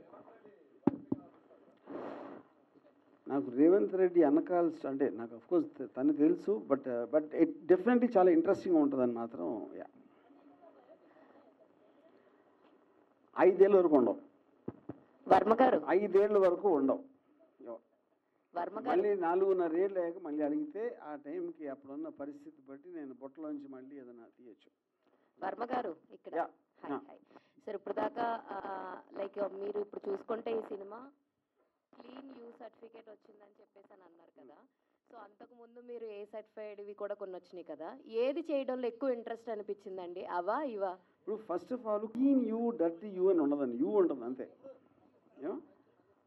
నాకు రేవంత్ రెడ్డి వెనకాల అంటే నాకు అఫ్కోర్స్ తను తెలుసు, బట్ ఇట్ డెఫినెట్లీ చాలా ఇంట్రెస్టింగ్గా ఉంటుందని మాత్రం. 5 ఏళ్ళ వరకు ఉండవు వర్మ గారు, 5 ఏళ్ళ వరకు ఉండవు. మళ్ళీ 4.5 ఏళ్ళు అయ్యాక మళ్ళీ అడిగితే ఆ టైంకి అప్పుడున్న పరిస్థితి బట్టి నేను బొట్టలోంచి మళ్ళీ ఏదైనా తీయచ్చు. వర్మ గారు ఇక్కడ సార్, ఇప్పుడు దాకా లైక్ మీరు ఇప్పుడు చూసుకుంటే ఈ సినిమా క్లీన్ యూ సర్టిఫికేట్ వచ్చిందని చెప్పేసి అని అన్నారు కదా. సో అంతకు ముందు మీరు ఏ సర్టిఫైడ్ ఇవి కూడా కొన్ని వచ్చినాయి కదా, ఏది చేయడంలో ఎక్కువ ఇంట్రెస్ట్ అనిపించిందండి, అవా ఇవా? ఇప్పుడు first of all clean you, dirty you అని ఉండదండి, యూ ఉంటుంది అంతే.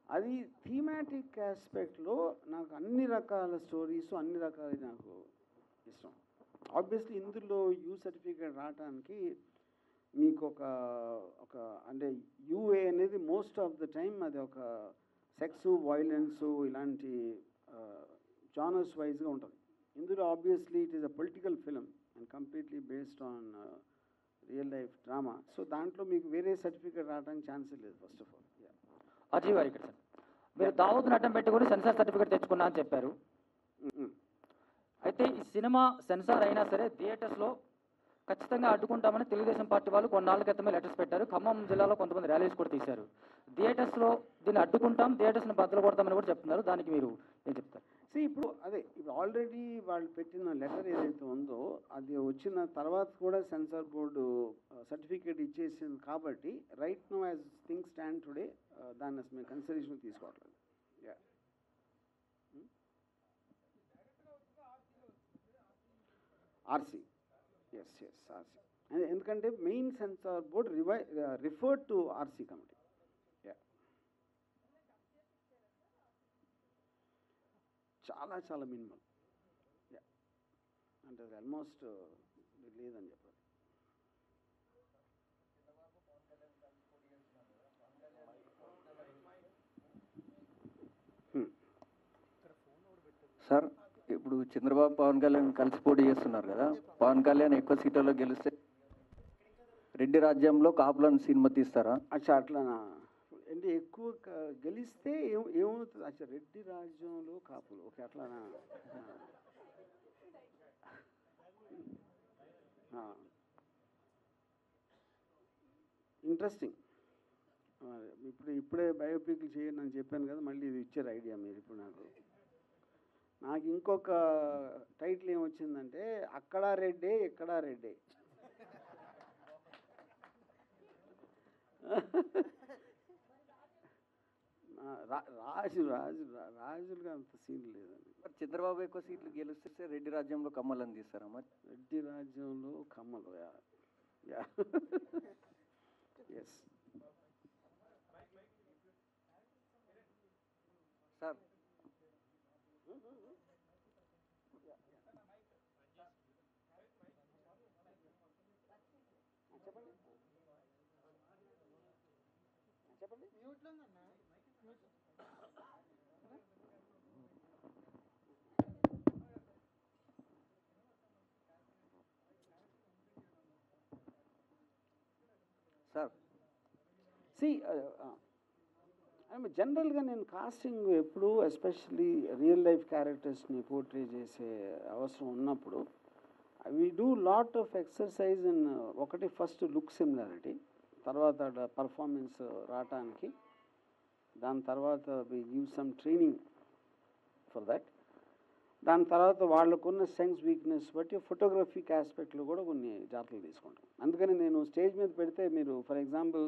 అది థీమాటిక్ ఆస్పెక్ట్లో నాకు అన్ని రకాల స్టోరీస్, అన్ని రకాల నాకు ఇష్టం. ఆబ్వియస్లీ ఇందులో యూ సర్టిఫికేట్ రావడానికి మీకు ఒక అంటే యూఏ అనేది మోస్ట్ ఆఫ్ ద టైం అది ఒక సెక్స్ వైలెన్స్ ఇలాంటి జానర్స్ వైజ్గా ఉంటుంది. ఇందులో obviously it is a political film and completely based on real life drama. So దాంట్లో మీకు వేరే సర్టిఫికేట్ రావడానికి ఛాన్సే లేదు ఫస్ట్ ఆఫ్ ఆల్. అజయ్ గారు ఇక్కడ సార్, మీరు దావూద్ని అడ్డం పెట్టుకుని సెన్సార్ సర్టిఫికేట్ తెచ్చుకున్నా అని చెప్పారు. అయితే ఈ సినిమా సెన్సార్ అయినా సరే థియేటర్స్లో ఖచ్చితంగా అడ్డుకుంటామని తెలుగుదేశం పార్టీ వాళ్ళు కొన్నాళ్ళ క్రితమే లెటర్స్ పెట్టారు. ఖమ్మం జిల్లాలో కొంతమంది ర్యాలీస్ కూడా తీశారు. థియేటర్స్లో దీన్ని అడ్డుకుంటాం, థియేటర్స్ని బద్దలు కొడతామని కూడా చెప్తున్నారు. దానికి మీరు ఏం చెప్తారు? ఇప్పుడు ఇప్పుడు ఆల్రెడీ వాళ్ళు పెట్టిన లెటర్ ఏదైతే ఉందో అది వచ్చిన తర్వాత కూడా సెన్సార్ బోర్డు సర్టిఫికేట్ ఇచ్చేసింది కాబట్టి right now as things stand today దాన్ని అసలు మేము కన్సిడరేషన్ తీసుకోవట్లేదు. RC, yes RC. ఎందుకంటే main censor board referred to RC committee. చాలా మినిమల్, అంటే అది ఆల్మోస్ట్ లేదని చెప్పాలి. సార్, ఇప్పుడు చంద్రబాబు పవన్ కళ్యాణ్ కలిసి పోటీ చేస్తున్నారు కదా, పవన్ కళ్యాణ్ ఎక్కువ సీట్లలో గెలిస్తే రెడ్డి రాజ్యంలో కాపులను సినిమా తీస్తారా? అట్లానా అంటే ఎక్కువ గెలిస్తే ఏమవుతుంది? రెడ్డి రాజ్యంలో కాపులు, ఓకే అట్లానా? ఇంట్రెస్టింగ్. ఇప్పుడే బయోపిక్లు చేయండి అని చెప్పాను కదా, మళ్ళీ ఇది ఇచ్చారు ఐడియా మీరు. ఇప్పుడు నాకు ఇంకొక టైటిల్ ఏమొచ్చిందంటే అక్కడా రెడ్డే ఇక్కడా రెడ్డే. రాజులుగా అంత సీన్ లేదండి. చంద్రబాబు ఎక్కువ సీట్లు గెలిస్తే రెడ్డి రాజ్యంలో కమ్మలని తీస్తారా మరి? రెడ్డి రాజ్యంలో కమ్మలు, ఎస్ సార్. సార్ జనరల్గా నేను కాస్టింగ్ ఎప్పుడు ఎస్పెషల్లీ రియల్ లైఫ్ క్యారెక్టర్స్ని పోర్ట్రే చేసే అవసరం ఉన్నప్పుడు we do lot of exercise in ఒకటి ఫస్ట్ లుక్ సిమిలారిటీ, తర్వాత పర్ఫార్మెన్స్ రావటానికి, దాని తర్వాత we give some training for that, దాని తర్వాత వాళ్ళకున్న సెన్స్ వీక్నెస్ బట్టి ఫోటోగ్రఫిక్ ఆస్పెక్ట్లో కూడా కొన్ని జాగ్రత్తలు తీసుకుంటాం. అందుకని నేను స్టేజ్ మీద పెడితే మీరు for example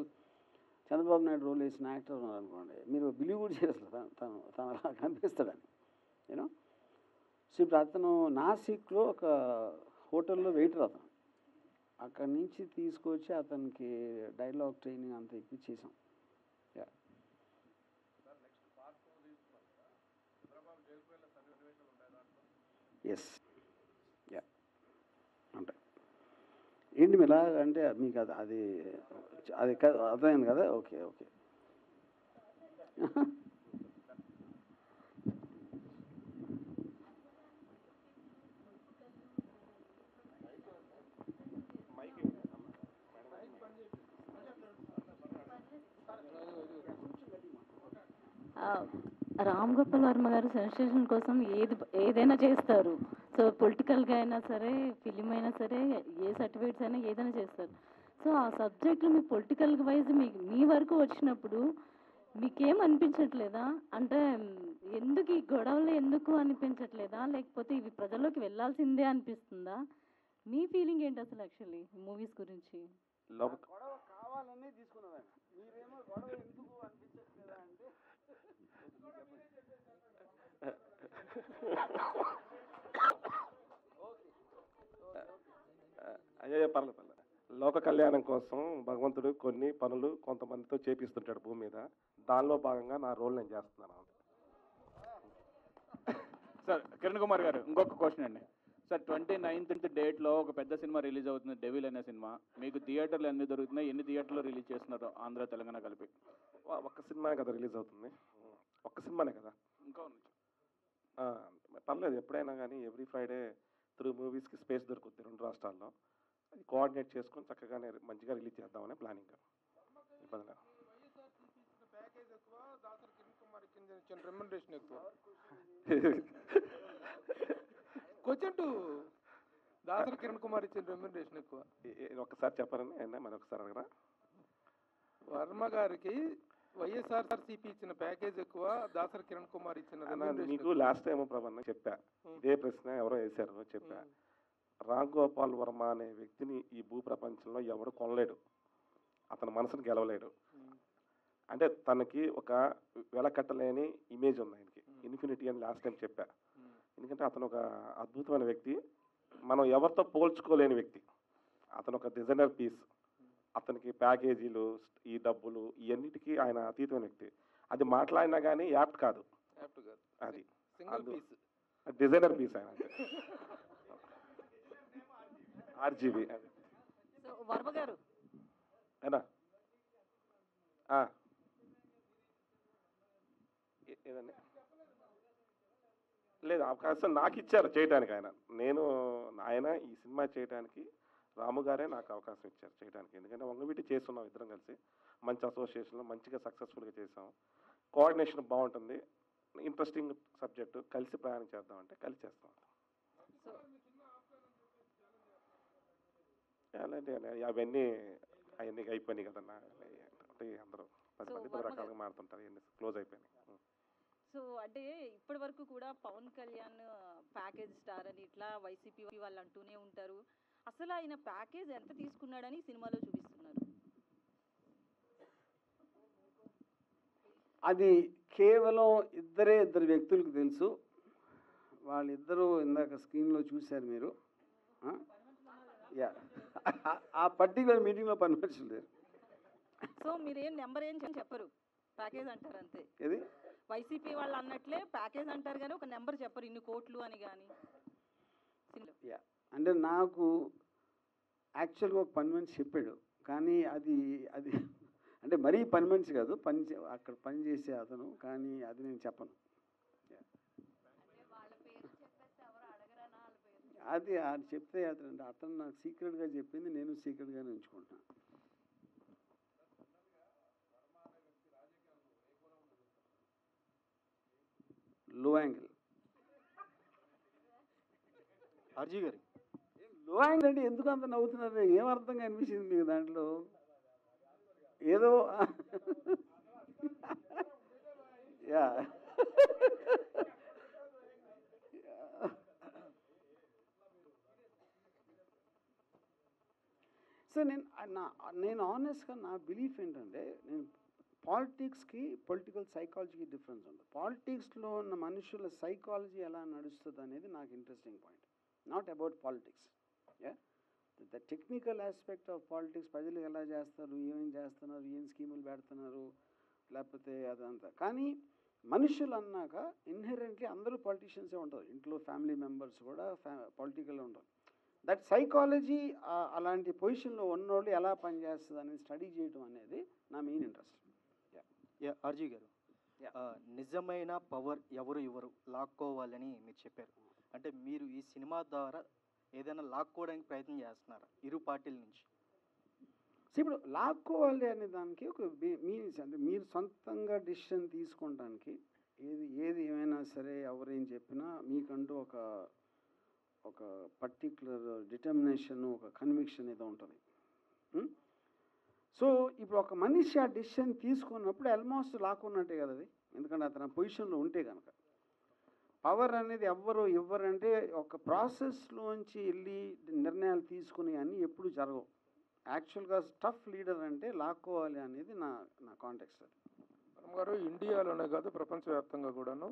Chandrababu Naidu role వేసిన యాక్టర్ ఉన్నారనుకోండి, మీరు బిలీవ్ కూడా చేస్తారు తను అలా కనిపిస్తాడని, యూనో. సో ఇప్పుడు అతను నాసిక్లో ఒక హోటల్లో వెయిటర్, అతను అక్కడి నుంచి తీసుకొచ్చి అతనికి డైలాగ్ ట్రైనింగ్ అంతా ఇప్పించేసాం. ఎస్ ఉంటాయి. ఏంటి మీరు అంటే మీకు అది అర్థమైంది కదా? ఓకే. రామ్ గోపాల్ వర్మ గారు సెన్సేషన్ కోసం ఏదైనా చేస్తారు. సో పొలిటికల్గా అయినా సరే, ఫిలిం అయినా సరే, ఏ సర్టిఫికేట్స్ అయినా ఏదైనా చేస్తారు. సో ఆ సబ్జెక్టులు మీ పొలిటికల్ వైజ్ మీ వరకు వచ్చినప్పుడు మీకేం అనిపించట్లేదా? అంటే ఎందుకు ఈ గొడవలు ఎందుకు అనిపించట్లేదా? లేకపోతే ఇవి ప్రజల్లోకి వెళ్ళాల్సిందే అనిపిస్తుందా? మీ ఫీలింగ్ ఏంటి అసలు యాక్చువల్లీ మూవీస్ గురించి? గొడవ కావాలనే తీసుకున్నదాన్ని, మీరేమో గొడవ ఎందుకు అనిపించట్లేదా అంటే అయ్యో పర్లేదు. లోక కళ్యాణం కోసం భగవంతుడు కొన్ని పనులు కొంతమందితో చేపిస్తుంటాడు భూమి మీద, దానిలో భాగంగా నా రోల్ నేను చేస్తున్నాను. సార్ కిరణ్ కుమార్ గారు, ఇంకొక క్వశ్చన్ అండి. సార్ 29th డేట్లో ఒక పెద్ద సినిమా రిలీజ్ అవుతుంది, డెవిల్ అనే సినిమా. మీకు థియేటర్లు ఎన్ని దొరుకుతున్నాయి, ఎన్ని థియేటర్లో రిలీజ్ చేస్తున్నారు ఆంధ్ర తెలంగాణ కలిపి? ఒక్క సినిమా కదా రిలీజ్ అవుతుంది, ఒక్క సినిమానే కదా. ఇంకా ఉంది. పర్లేదు, ఎప్పుడైనా కానీ ఎవ్రీ ఫ్రైడే 3 మూవీస్కి స్పేస్ దొరుకుతుంది 2 రాష్ట్రాల్లో. అది కోఆర్డినేట్ చేసుకొని చక్కగానే మంచిగా రిలీజ్ చేద్దామనే ప్లానింగ్. ఇబ్బందిగా రెమ్యునరేషన్ ఎక్కువ. క్వశ్చన్ టు దాసరి కిరణ్ కుమార్ ఇచ్చిన రెమ్యునరేషన్ ఎక్కువ. ఒక్కసారి చెప్పారని అయినా మరి ఒకసారి అడగరా? వర్మ గారికి వైఎస్ఆర్సీపీ ఇచ్చిన ప్యాకేజ్ ఎక్కువ, దాసరి కిరణ్ కుమార్ ఇచ్చిన రెమ్యునరేషన్ మీకు లాస్ట్ టైం ప్రభన్న చెప్పా, ఇదే ప్రశ్న ఎవరో వేశారు చెప్పా. రామ్ గోపాల్ వర్మ అనే వ్యక్తిని ఈ భూ ప్రపంచంలో ఎవరు కొనలేడు, అతని మనసును గెలవలేడు. అంటే తనకి ఒక వెలకట్టలేని ఇమేజ్ ఉంది ఆయనకి, ఇన్ఫినిటీ అని లాస్ట్ టైం చెప్పా. ఎందుకంటే అతను ఒక అద్భుతమైన వ్యక్తి, మనం ఎవరితో పోల్చుకోలేని వ్యక్తి. అతను ఒక డిజైనర్ పీస్. అతనికి ప్యాకేజీలు, ఈ డబ్బులు, ఇవన్నిటికీ ఆయన అతీతమైన వ్యక్తి. అది మాట్లాడినా కానీ యాప్ట్ కాదు, అది డిజైనర్ పీస్ ఆయన. ఆర్జీబీ వర్మ గారు ఏనా ఏదండి? లేదు, అవకాశం నాకు ఇచ్చారు చేయడానికి. ఆయన ఈ సినిమా చేయడానికి రాము గారే నాకు అవకాశం ఇచ్చారు చేయడానికి. ఎందుకంటే వంగవీటి చేస్తున్నాం ఇద్దరం కలిసి, మంచి అసోసియేషన్లో మంచిగా సక్సెస్ఫుల్గా చేసాం. కోఆర్డినేషన్ బాగుంటుంది, ఇంట్రెస్టింగ్ సబ్జెక్టు, కలిసి ప్రయాణం చేద్దామంటే కలిసి చేస్తాం. అలాంటి అవన్నీ అయిపోయినాయి కదన్నా. అంటే అందరూ 10 మంది 10 రకాలుగా మారుతుంటారు, ఇవన్నీ క్లోజ్ అయిపోయినాయి. సో అంటే ఇప్పటి వరకు కూడా పవన్ కళ్యాణ్ ప్యాకేజ్ స్టార్ అని ఇట్లా వైసీపీ వాళ్ళు అంటూనే ఉంటారు. అసలు ఆయన ప్యాకేజ్ ఎంత తీసుకున్నాడని సినిమాలో చూపిస్తున్నారు. అది కేవలం ఇద్దరు వ్యక్తులకు తెలుసు. వాళ్ళిద్దరూ ఇందాక స్క్రీన్లో చూశారు మీరు. ఆ పర్టికులర్ మీటింగ్లో 10 మనుషులు లేరు. సో మీరేం నెంబర్ ఏం చెప్పరు, ప్యాకేజ్ అంటారు అంతే. ఇది వైసీపీ వాళ్ళు అన్నట్లే ప్యాకేజ్ అంటారు కానీ ఒక నెంబర్ చెప్పరు, ఇన్ని కోట్లు అని కానీ. అంటే నాకు యాక్చువల్గా ఒక 10 మనిషి చెప్పాడు, కానీ అది అంటే మరీ 10 మనిషి కాదు, అక్కడ పని చేసే అతను, కానీ అది నేను చెప్పను. అది చెప్తే అతను నాకు సీక్రెట్గా చెప్పింది, నేను సీక్రెట్గానే ఉంచుకుంటున్నాను. లో యాంగిల్ ఆర్జీ గారు, లో యాంగిల్ అంటే ఎందుకు అంత నవ్వుతున్నారు? ఏం అర్థంగా అనిపించింది మీకు దాంట్లో? ఏదో యా సో నేను ఆనెస్ట్గా నా బిలీఫ్ ఏంటంటే, నేను పాలిటిక్స్కి పొలిటికల్ సైకాలజీకి డిఫరెన్స్ ఉంది. పాలిటిక్స్లో ఉన్న మనుషుల సైకాలజీ ఎలా నడుస్తుంది అనేది నాకు interesting point, not about politics. The technical aspect of politics, ప్రజలు ఎలా చేస్తారు, ఏమేం చేస్తున్నారు, ఏం స్కీములు పెడుతున్నారు, లేకపోతే అదంతా. కానీ మనుషులు అన్నాక ఇన్హెరెంట్లీ అందరూ పొలిటీషియన్సే ఉంటారు, ఇంట్లో ఫ్యామిలీ మెంబర్స్ కూడా పొలిటికల్లో ఉంటారు. దట్ సైకాలజీ అలాంటి పొజిషన్లో ఉన్నోళ్ళు ఎలా పనిచేస్తుంది అనేది స్టడీ చేయడం అనేది నా మెయిన్ ఇంట్రెస్ట్. ఆర్జీ గారు, నిజమైన పవర్ ఎవరు లాక్కోవాలని మీరు చెప్పారు. అంటే మీరు ఈ సినిమా ద్వారా ఏదైనా లాక్కోవడానికి ప్రయత్నం చేస్తున్నారా ఇరు పార్టీల నుంచి? ఇప్పుడు లాక్కోవాలి అనే దానికి ఒక మీన్స్, అంటే మీరు సొంతంగా డిసిషన్ తీసుకోవడానికి ఏది ఏమైనా సరే ఎవరేం చెప్పినా మీకంటూ ఒక పర్టిక్యులర్ డిటర్మినేషన్, ఒక కన్విక్షన్ ఏదో ఉంటుంది. సో ఇప్పుడు ఒక మనిషి ఆ డిసిషన్ తీసుకున్నప్పుడు ఆల్మోస్ట్ లాక్కున్నట్టే కదా అది, ఎందుకంటే అతను పొజిషన్లో ఉంటే కనుక. పవర్ అనేది ఇవ్వరంటే ఒక ప్రాసెస్లోంచి వెళ్ళి నిర్ణయాలు తీసుకుని అన్నీ ఎప్పుడు జరగవు. యాక్చువల్గా టఫ్ లీడర్ అంటే లాక్కోవాలి అనేది నా కాంటెక్స్ట్. అది గారు, ఇండియాలోనే కాదు ప్రపంచవ్యాప్తంగా కూడాను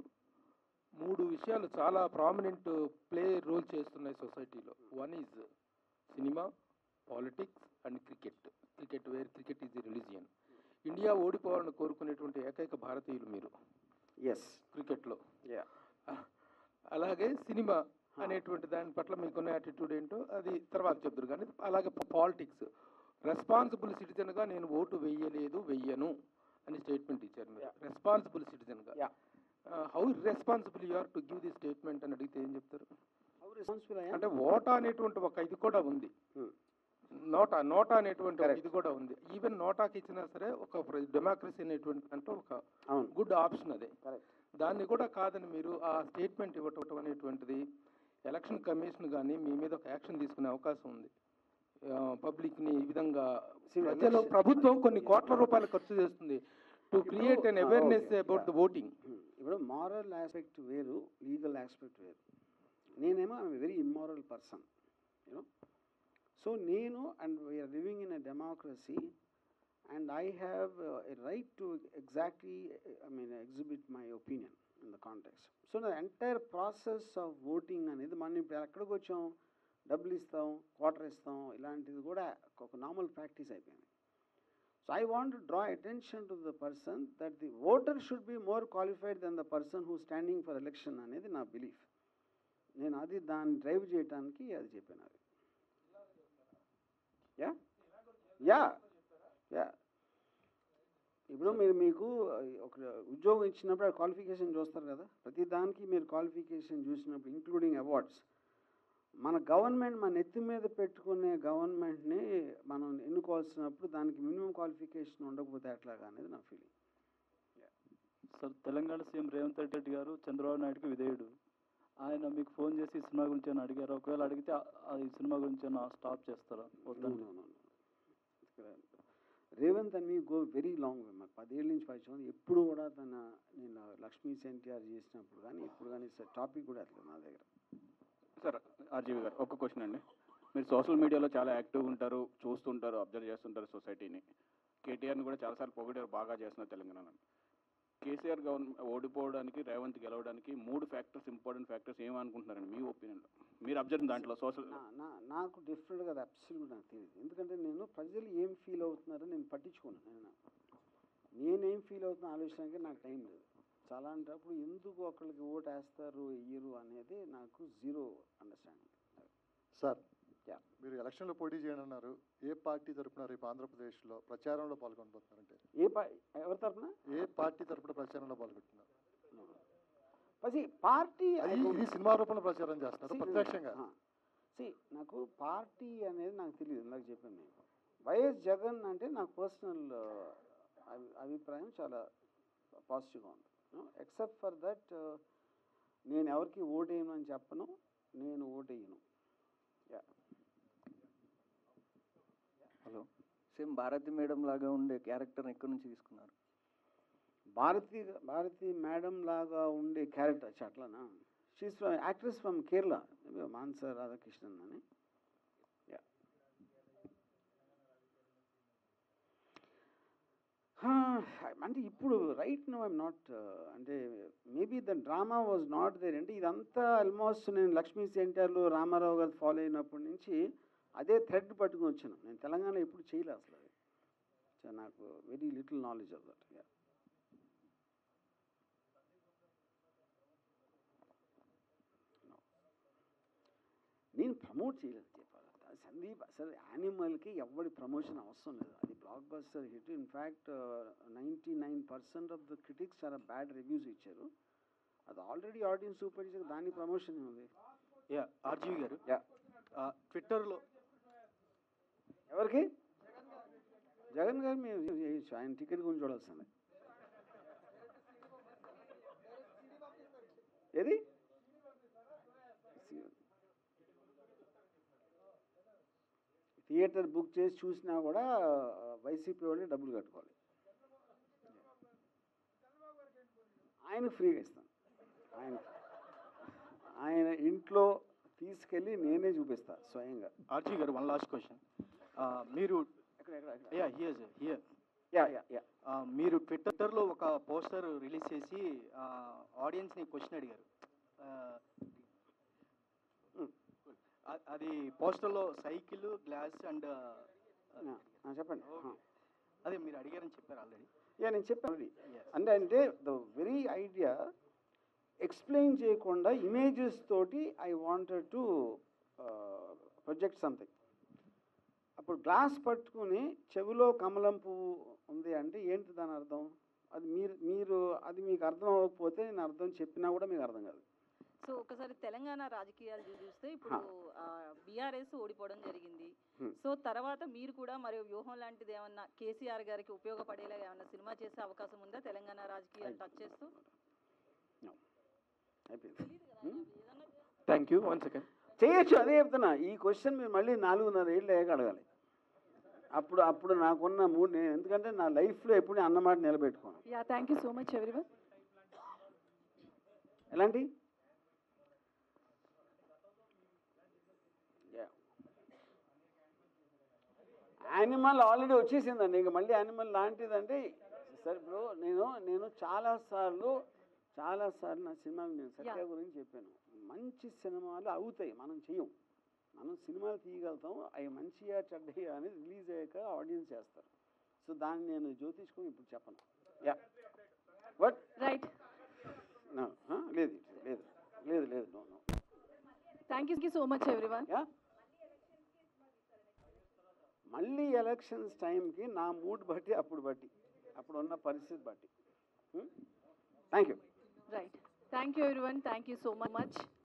3 విషయాలు చాలా ప్రామినెంట్ ప్లే రోల్ చేస్తున్నాయి సొసైటీలో. One is cinema, politics and cricket. Where cricket is the religion. India ఓడిపోవాలని కోరుకునేటువంటి ఏకైక భారతీయులు మీరు. ఎస్, క్రికెట్లో. అలాగే సినిమా అనేటువంటి దాని పట్ల మీకున్న యాటిట్యూడ్ ఏంటో అది తర్వాత చెప్తారు. కానీ అలాగే పాలిటిక్స్ రెస్పాన్సిబుల్ సిటిజన్గా నేను ఓటు వెయ్యను అని స్టేట్మెంట్ ఇచ్చారు మీరు. రెస్పాన్సిబుల్ సిటిజన్గా how responsible you are to give the statement అని అడిగితే ఏం చెప్తారు? అంటే ఓటా అనేటువంటి ఒక ఇది కూడా ఉంది, నోటా అనేటువంటి ఒక ఇది కూడా ఉంది. ఈవెన్ నోటాకి ఇచ్చినా సరే ఒక డెమోక్రసీ అనేటువంటి అంటే ఒక గుడ్ ఆప్షన్ అదే. దాన్ని కూడా కాదని మీరు ఆ స్టేట్మెంట్ ఇవ్వటం అనేటువంటిది ఎలక్షన్ కమిషన్ కానీ మీ మీద ఒక యాక్షన్ తీసుకునే అవకాశం ఉంది. పబ్లిక్ని ఈ విధంగా ప్రజలు ప్రభుత్వం కొన్ని కోట్ల రూపాయలు ఖర్చు చేస్తుంది to create an awareness about the voting. ఇప్పుడు మారల్ ఆస్పెక్ట్ వేరు, లీగల్ ఆస్పెక్ట్ వేరు. నేనేమో I'm very immoral person, you know. So నేను and we are living in a democracy and I have a right to exactly, exhibit my opinion in the context. So the entire process of voting అనేది మనం ఇప్పుడు ఎక్కడికి వచ్చాం, డబ్బులు ఇస్తాం, quarter ఇస్తాం, ఇలాంటిది కూడా ఒక నార్మల్ ప్రాక్టీస్ అయిపోయింది. So I want to draw attention to the person that the voter should be more qualified than the person who standing for election అనేది నా బిలీఫ్. నేను అది దాన్ని డ్రైవ్ చేయడానికి అది చెప్పాను. అది యా ఇప్పుడు మీకు ఒక ఉద్యోగం ఇచ్చినప్పుడు ఆ క్వాలిఫికేషన్ చూస్తారు కదా, ప్రతి దానికి మీరు క్వాలిఫికేషన్ చూసినప్పుడు ఇంక్లూడింగ్ అవార్డ్స్. మన గవర్నమెంట్ మన నెత్తి మీద పెట్టుకునే గవర్నమెంట్ని మనం ఎన్నుకోవాల్సినప్పుడు దానికి మినిమం క్వాలిఫికేషన్ ఉండకపోతే ఎట్లాగా అనేది నా feeling. Sir, Telangana CM Revanth Reddy గారు చంద్రబాబు నాయుడుకి విధేయుడు. ఆయన మీకు ఫోన్ చేసి ఈ సినిమా గురించి ఏమైనా అడిగారు? ఒకవేళ అడిగితే ఈ సినిమా గురించి ఏమైనా స్టాప్ చేస్తారా? రేవంత్ అని గో వెరీ లాంగ్ వే. మాకు 10 ఏళ్ళ నుంచి పరిచయం. ఎప్పుడు కూడా నేను లక్ష్మీ ఎన్టీఆర్ చేసినప్పుడు కానీ ఇప్పుడు కానీ టాపిక్ కూడా అట్లా నా దగ్గర. సార్, ఆర్జీవి గారు ఒక క్వశ్చన్ అండి. మీరు సోషల్ మీడియాలో చాలా యాక్టివ్ ఉంటారు, చూస్తుంటారు, అబ్జర్వ్ చేస్తుంటారు సొసైటీని. కేటీఆర్ని కూడా చాలాసార్లు పొగిడారు, బాగా చేస్తున్నారు తెలంగాణలో. కేసీఆర్ గవర్నమెంట్ ఓడిపోవడానికి, రేవంత్ గెలవడానికి 3 ఫ్యాక్టర్స్, ఇంపార్టెంట్ ఫ్యాక్టర్స్ ఏమనుకుంటున్నారండి మీ ఒపీనియన్లో? మీరు అబ్జర్వ్ దాంట్లో సోషల్ నాకు డిఫరెంట్గా అది అబ్సల్యూట్ నాకు తెలియదు. ఎందుకంటే నేను ప్రజలు ఏం ఫీల్ అవుతున్నారో నేను పట్టించుకున్నాను. నేనేం ఫీల్ అవుతున్నా ఆలోచించడానికి నాకు టైం లేదు. చాలా అంటప్పుడు ఎందుకు ఒకరికి ఓటు వేస్తారు వెయ్యరు అనేది నాకు జీరో అండర్స్టాండింగ్. సార్, మీరు ఎలక్షన్లో పోటీ చేయనున్నారు. ఏ పార్టీ తరఫున రేపు ఆంధ్రప్రదేశ్లో ప్రచారంలో పాల్గొనబోతున్నారంటే ఎవరి తరఫున, ఏ పార్టీ తరఫున ప్రచారంలో పాల్గొంటున్నారు? పార్టీ ఇది సినిమా రూపంలో ప్రచారం చేస్తున్నారు ప్రత్యక్షంగా. నాకు పార్టీ అనేది నాకు తెలియదు. నాకు చెప్పాను నేను వైఎస్ జగన్ అంటే నాకు పర్సనల్ అభిప్రాయం చాలా పాజిటివ్గా ఉంది. ఎక్సెప్ట్ ఫర్ దట్ నేను ఎవరికి ఓటేయను అని చెప్పను, నేను ఓటేయను. హలో, సేమ్ భారతి మేడం లాగా ఉండే క్యారెక్టర్ ఎక్కడి నుంచి తీసుకున్నారు? భారతి మేడం లాగా ఉండే క్యారెక్టర్ అట్లానా? She's from actress from Kerala, Manasa Radhakrishnan అని. అంటే ఇప్పుడు రైట్ నో ఐఎమ్ నాట్, అంటే maybe the drama was not there. అంటే ఇదంతా ఆల్మోస్ట్ నేను లక్ష్మీ సెంటర్లో రామారావు గారు ఫాలో అయినప్పటి నుంచి అదే థ్రెడ్ పట్టుకుని వచ్చాను. నేను తెలంగాణ ఎప్పుడు చేయలేదు అసలు. అది నాకు very little knowledge of that. నేను ప్రమోట్ చేయలేదు చెప్పాలి. సందీప్ అసలు యానిమల్కి ఎవరి ప్రమోషన్ అవసరం లేదు. అది block buster hit. In fact 99% of the critics చాలా బ్యాడ్ రివ్యూస్ ఇచ్చారు. అది ఆల్రెడీ ఆడియన్స్ సూపర్ ఇచ్చారు, దాని ప్రమోషన్ ఉంది. ఆర్జీవి గారు, ట్విట్టర్లో ఎవరికి? జగన్ గారు మీరు చేయొచ్చు, ఆయన టికెట్ గురించి చూడాల్సిందే. ఏది థియేటర్ బుక్ చేసి చూసినా కూడా వైసీపీ వాళ్ళే డబ్బులు కట్టుకోవాలి. ఆయనకు ఫ్రీగా ఇస్తాను. ఆయన ఇంట్లో తీసుకెళ్ళి నేనే చూపిస్తా స్వయంగా. ఆర్జీ గారు, వన్ లాస్ట్ క్వశ్చన్. మీరు మీరు ట్విట్టర్లో ఒక పోస్టర్ రిలీజ్ చేసి ఆడియన్స్ని క్వశ్చన్ అడిగారు. అది పోస్టర్లో సైకిల్, గ్లాస్ అండ్ చెప్పండి. అదే మీరు అడిగారని చెప్పారు ఆల్రెడీ. నేను చెప్పాను. అంటే ద వెరీ ఐడియా ఎక్స్ప్లెయిన్ చేయకుండా ఇమేజెస్ తోటి I wanted to project something. అప్పుడు గ్లాస్ పట్టుకుని చెవిలో కమలం పువ్వు ఉంది అంటే ఏంటి దాని అర్థం? అది మీరు అది మీకు అర్థం అవ్వకపోతే నేను అర్థం చెప్పినా కూడా మీకు అర్థం కాదు. సో ఒకసారి తెలంగాణ రాజకీయాలు చూస్తే ఇప్పుడు బీఆర్ఎస్ ఓడిపోవడం జరిగింది. సో తర్వాత మీరు కూడా మరి వ్యూహం లాంటిది ఏమన్నా కేసీఆర్ గారికి ఉపయోగపడేలా ఏమన్నా సినిమా చేసే అవకాశం ఉందా తెలంగాణ రాజకీయాలు టచ్ చేస్తూ? Thank you. 1 సెకండ్. చేయొచ్చు, అదే చెప్తున్నా. ఈ క్వశ్చన్ మీరు మళ్ళీ 4.5 ఏళ్ళు అయ్యాక అడగాలి. అప్పుడు నాకున్న మూడు, నేను ఎందుకంటే నా లైఫ్లో ఎప్పుడు అన్నమాట నిలబెట్టుకోను. Yeah, thank you so much everyone. ఎలాంటి యానిమల్ ఆల్రెడీ వచ్చేసిందండి. ఇంక మళ్ళీ యానిమల్ లాంటిదంటే సరే. ఇప్పుడు నేను చాలాసార్లు నా సినిమాలు నేను సత్య గురించి చెప్పాను. మంచి సినిమాలు అవుతాయి, మనం చెయ్యం. మనం సినిమాలు తీయగలుగుతాం, అవి మంచిగా చెడ్డగా అనేది రిలీజ్ అయ్యాక ఆడియన్స్ చేస్తారు. సో దాన్ని నేను జ్యోతిష్కొని ఇప్పుడు చెప్పను. Yeah but right. లేదు లేదు లేదు లేదు no no. Thank you so much everyone. Yeah, మళ్ళీ ఎలక్షన్స్ టైంకి నా మూడ్ బట్టి అప్పుడున్న పరిస్థితి బట్టి. Thank you. Right. Thank you everyone. Thank you so much.